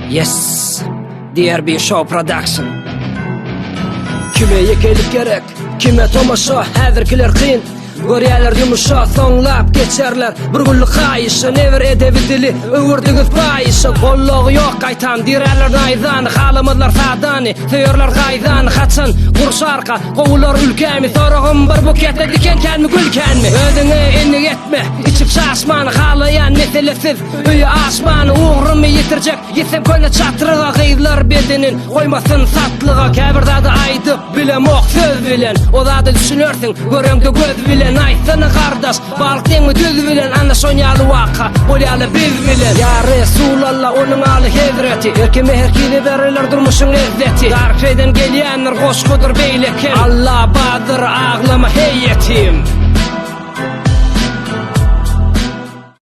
Yes, DRB Show Production. Kime yekelik gerek, kime tomaşa, häzirkiler kıyın. Görýärler yumuşa, soňlap geçerler. Bir günlük haýyşy, never edebildili, öwürdiňiz paýyşy. Gollagy ýok gaýtan, dirärler naýdan, halymyzlar sadany, söýerler gaýdan, haçan, gursarka, gowular ülkämi, soragym bir buketde dikenkenmi, gülkenmi? Ödüňe enni etme, içip şaşman, halayan meselesiz, öýe aşman, uğrumy yitirjek, yetsem köne çatyryga gyýdylar bedinin, goýmasyn satlyga, käbirdäde aýdyp bilemok söz bilen, o zady düşünersiň, göreňde göz bilen. Aytsyny gardaş, balyk deňmi düz bilen, ana şonýaly waka, bolýaly biz bilen. Ya Resulallah, onuň aly hezreti, erkeme herkini bereler durmuşyň lezzeti. Dark şeýden gelýänler goşgudur beýleki, Allah badyr, aglama hey yetim.